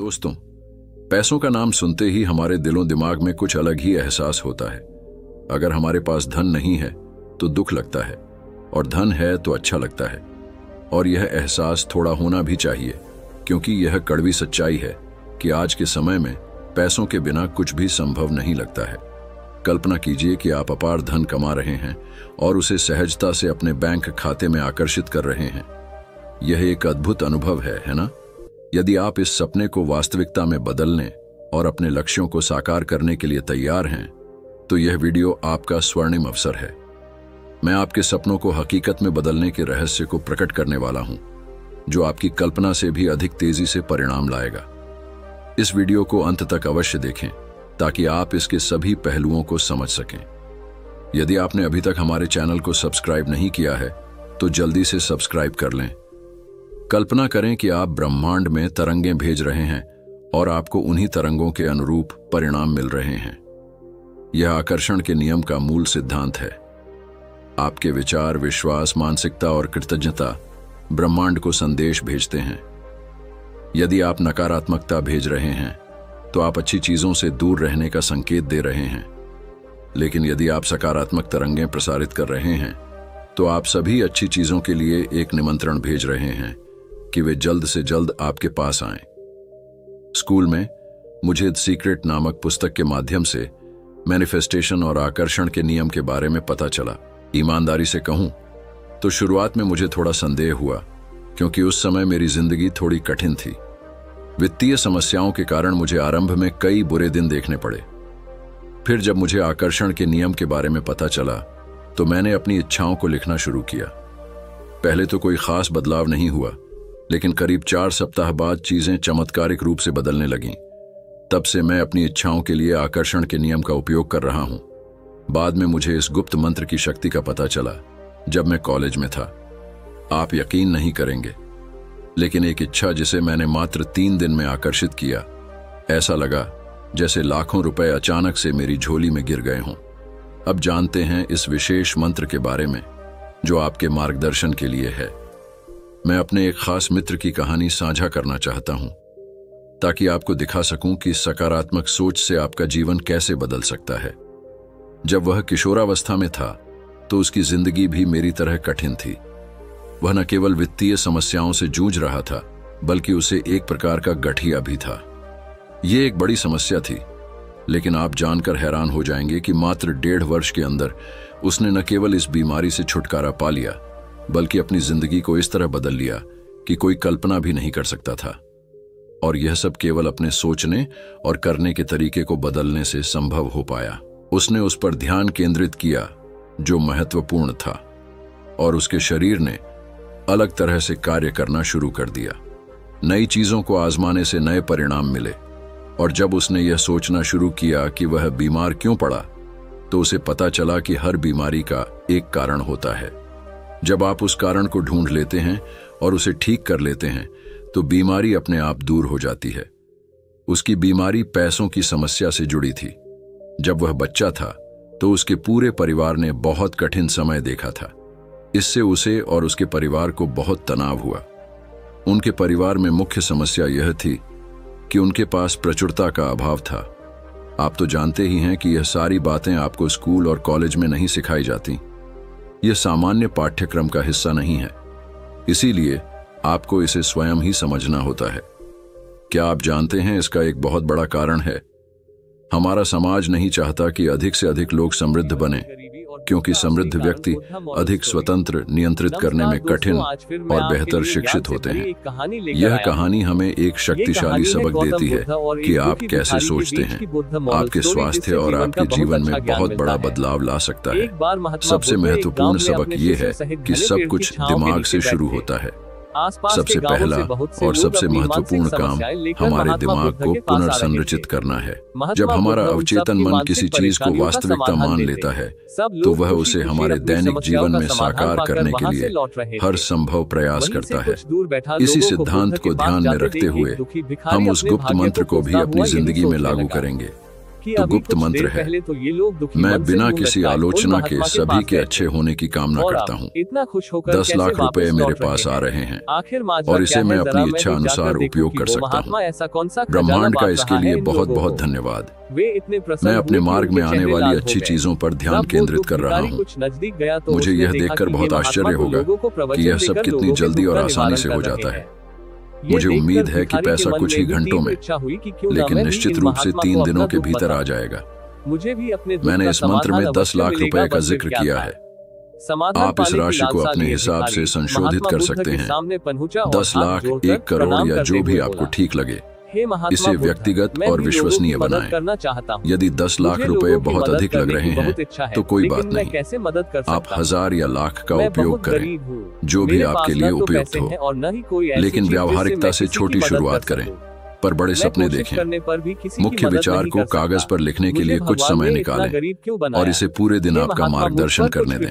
दोस्तों, पैसों का नाम सुनते ही हमारे दिलों दिमाग में कुछ अलग ही एहसास होता है। अगर हमारे पास धन नहीं है तो दुख लगता है, और धन है तो अच्छा लगता है। और यह एहसास थोड़ा होना भी चाहिए, क्योंकि यह कड़वी सच्चाई है कि आज के समय में पैसों के बिना कुछ भी संभव नहीं लगता है। कल्पना कीजिए कि आप अपार धन कमा रहे हैं और उसे सहजता से अपने बैंक खाते में आकर्षित कर रहे हैं। यह एक अद्भुत अनुभव है ना? यदि आप इस सपने को वास्तविकता में बदलने और अपने लक्ष्यों को साकार करने के लिए तैयार हैं, तो यह वीडियो आपका स्वर्णिम अवसर है। मैं आपके सपनों को हकीकत में बदलने के रहस्य को प्रकट करने वाला हूं, जो आपकी कल्पना से भी अधिक तेजी से परिणाम लाएगा। इस वीडियो को अंत तक अवश्य देखें, ताकि आप इसके सभी पहलुओं को समझ सकें। यदि आपने अभी तक हमारे चैनल को सब्सक्राइब नहीं किया है, तो जल्दी से सब्सक्राइब कर लें। कल्पना करें कि आप ब्रह्मांड में तरंगें भेज रहे हैं और आपको उन्हीं तरंगों के अनुरूप परिणाम मिल रहे हैं। यह आकर्षण के नियम का मूल सिद्धांत है। आपके विचार, विश्वास, मानसिकता और कृतज्ञता ब्रह्मांड को संदेश भेजते हैं। यदि आप नकारात्मकता भेज रहे हैं, तो आप अच्छी चीजों से दूर रहने का संकेत दे रहे हैं। लेकिन यदि आप सकारात्मक तरंगें प्रसारित कर रहे हैं, तो आप सभी अच्छी चीजों के लिए एक निमंत्रण भेज रहे हैं कि वे जल्द से जल्द आपके पास आएं। स्कूल में मुझे द सीक्रेट नामक पुस्तक के माध्यम से मैनिफेस्टेशन और आकर्षण के नियम के बारे में पता चला। ईमानदारी से कहूं तो शुरुआत में मुझे थोड़ा संदेह हुआ, क्योंकि उस समय मेरी जिंदगी थोड़ी कठिन थी। वित्तीय समस्याओं के कारण मुझे आरंभ में कई बुरे दिन देखने पड़े। फिर जब मुझे आकर्षण के नियम के बारे में पता चला, तो मैंने अपनी इच्छाओं को लिखना शुरू किया। पहले तो कोई खास बदलाव नहीं हुआ, लेकिन करीब 4 सप्ताह बाद चीजें चमत्कारिक रूप से बदलने लगीं। तब से मैं अपनी इच्छाओं के लिए आकर्षण के नियम का उपयोग कर रहा हूं। बाद में मुझे इस गुप्त मंत्र की शक्ति का पता चला जब मैं कॉलेज में था। आप यकीन नहीं करेंगे, लेकिन एक इच्छा जिसे मैंने मात्र 3 दिन में आकर्षित किया, ऐसा लगा जैसे लाखों रुपए अचानक से मेरी झोली में गिर गए हों। अब जानते हैं इस विशेष मंत्र के बारे में, जो आपके मार्गदर्शन के लिए है। मैं अपने एक खास मित्र की कहानी साझा करना चाहता हूं, ताकि आपको दिखा सकूं कि सकारात्मक सोच से आपका जीवन कैसे बदल सकता है। जब वह किशोरावस्था में था, तो उसकी जिंदगी भी मेरी तरह कठिन थी। वह न केवल वित्तीय समस्याओं से जूझ रहा था, बल्कि उसे एक प्रकार का गठिया भी था। यह एक बड़ी समस्या थी, लेकिन आप जानकर हैरान हो जाएंगे कि मात्र 1.5 वर्ष के अंदर उसने न केवल इस बीमारी से छुटकारा पा लिया, बल्कि अपनी जिंदगी को इस तरह बदल लिया कि कोई कल्पना भी नहीं कर सकता था। और यह सब केवल अपने सोचने और करने के तरीके को बदलने से संभव हो पाया। उसने उस पर ध्यान केंद्रित किया जो महत्वपूर्ण था, और उसके शरीर ने अलग तरह से कार्य करना शुरू कर दिया। नई चीजों को आजमाने से नए परिणाम मिले, और जब उसने यह सोचना शुरू किया कि वह बीमार क्यों पड़ा, तो उसे पता चला कि हर बीमारी का एक कारण होता है। जब आप उस कारण को ढूंढ लेते हैं और उसे ठीक कर लेते हैं, तो बीमारी अपने आप दूर हो जाती है। उसकी बीमारी पैसों की समस्या से जुड़ी थी। जब वह बच्चा था, तो उसके पूरे परिवार ने बहुत कठिन समय देखा था। इससे उसे और उसके परिवार को बहुत तनाव हुआ। उनके परिवार में मुख्य समस्या यह थी कि उनके पास प्रचुरता का अभाव था। आप तो जानते ही हैं कि यह सारी बातें आपको स्कूल और कॉलेज में नहीं सिखाई जाती। यह सामान्य पाठ्यक्रम का हिस्सा नहीं है, इसीलिए आपको इसे स्वयं ही समझना होता है। क्या आप जानते हैं, इसका एक बहुत बड़ा कारण है, हमारा समाज नहीं चाहता कि अधिक से अधिक लोग समृद्ध बने, क्योंकि समृद्ध व्यक्ति अधिक स्वतंत्र, नियंत्रित करने में कठिन और बेहतर शिक्षित होते हैं। यह कहानी हमें एक शक्तिशाली सबक देती है कि आप कैसे सोचते हैं आपके स्वास्थ्य और आपके जीवन में बहुत बड़ा बदलाव ला सकता है। सबसे महत्वपूर्ण सबक यह है कि सब कुछ दिमाग से शुरू होता है। सबसे पहला और सबसे महत्वपूर्ण काम हमारे दिमाग को पुनर्संरचित करना है। जब हमारा अवचेतन मन किसी चीज को वास्तविकता मान लेता है, तो वह उसे हमारे दैनिक जीवन में साकार करने के लिए हर संभव प्रयास करता है। इसी सिद्धांत को ध्यान में रखते हुए हम उस गुप्त मंत्र को भी अपनी जिंदगी में लागू करेंगे। तो गुप्त मंत्र है। मैं बिना किसी आलोचना के सभी के अच्छे होने की कामना करता हूँ। 10 लाख रुपए मेरे पास आ रहे हैं और इसे मैं अपनी इच्छा अनुसार उपयोग कर सकता हूँ। ब्रह्मांड का इसके लिए बहुत बहुत धन्यवाद। मैं अपने मार्ग में आने वाली अच्छी चीजों पर ध्यान केंद्रित कर रहा हूँ। मुझे यह देखकर बहुत आश्चर्य होगा कि यह सब कितनी जल्दी और आसानी से हो जाता है। मुझे उम्मीद है कि पैसा कुछ ही घंटों में, लेकिन निश्चित रूप से 3 दिनों के भीतर आ जाएगा। मैंने इस मंत्र में 10 लाख रुपए का जिक्र किया है। आप इस राशि को अपने हिसाब से संशोधित कर सकते हैं। 10 लाख, 1 करोड़ या जो भी आपको ठीक लगे। इसे व्यक्तिगत और विश्वसनीय बनाएं। यदि 10 लाख रुपए बहुत अधिक लग रहे हैं तो कोई बात नहीं, आप 1000 या लाख का उपयोग करें, जो भी आपके लिए उपयुक्त हो। लेकिन व्यावहारिकता से छोटी शुरुआत करें, पर बड़े सपने देखें। मुख्य विचार को कागज पर लिखने के लिए कुछ समय निकालें और इसे पूरे दिन आपका मार्गदर्शन करने दें।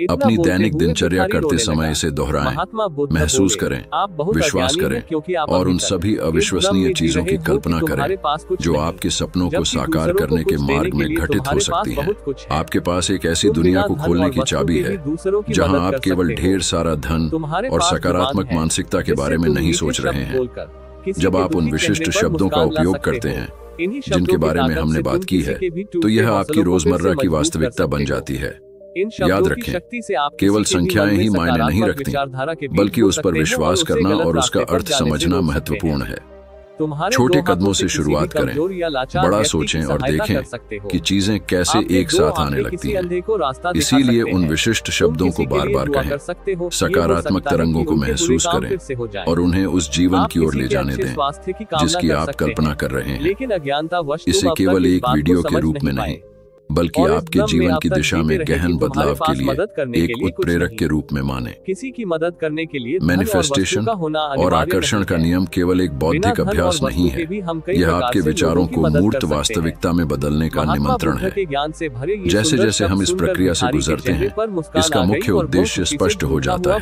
अपनी दैनिक दिनचर्या करते समय इसे दोहराएं, महसूस करें, विश्वास करें और उन सभी अविश्वसनीय चीजों की कल्पना करें जो आपके सपनों को साकार करने के मार्ग में घटित हो सकती हैं। आपके पास एक ऐसी दुनिया को खोलने की चाबी है जहां आप केवल ढेर सारा धन और सकारात्मक मानसिकता के बारे में नहीं सोच रहे हैं। जब आप उन विशिष्ट शब्दों का उपयोग करते हैं जिनके बारे में हमने बात की है, तो यह आपकी रोजमर्रा की वास्तविकता बन जाती है। याद रखें, केवल संख्याएं ही मायने नहीं रखती, बल्कि उस पर विश्वास करना और उसका अर्थ समझना महत्वपूर्ण है। छोटे कदमों से शुरुआत करें, बड़ा सोचें और देखें कि चीजें कैसे एक साथ आने लगती हैं। इसीलिए उन विशिष्ट शब्दों को बार बार कहें, सकारात्मक तरंगों को महसूस करें और उन्हें उस जीवन की ओर ले जाने दें जिसकी आप कल्पना कर रहे हैं। इसे केवल एक वीडियो के रूप में नहीं, बल्कि आपके जीवन की दिशा में गहन बदलाव के लिए एक उत्प्रेरक के रूप में माने। किसी की मदद करने के लिए मैनिफेस्टेशन और आकर्षण का नियम केवल एक बौद्धिक अभ्यास नहीं है, यह आपके विचारों को मूर्त वास्तविकता में बदलने का निमंत्रण है। जैसे जैसे हम इस प्रक्रिया से गुजरते हैं, इसका मुख्य उद्देश्य स्पष्ट हो जाता है।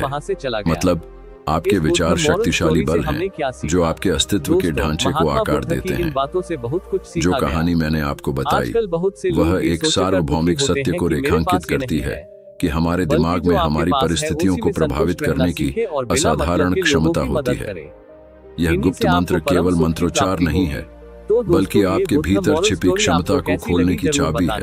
मतलब आपके विचार शक्तिशाली बल हैं जो आपके अस्तित्व के ढांचे को आकार देते हैं। जो कहानी मैंने आपको बताई वह एक सार्वभौमिक सत्य को रेखांकित करती है कि हमारे दिमाग में हमारी परिस्थितियों को प्रभावित करने की असाधारण क्षमता होती है। यह गुप्त मंत्र केवल मंत्रोच्चार नहीं है, बल्कि आपके भीतर छिपी क्षमता को खोलने की चाबी है।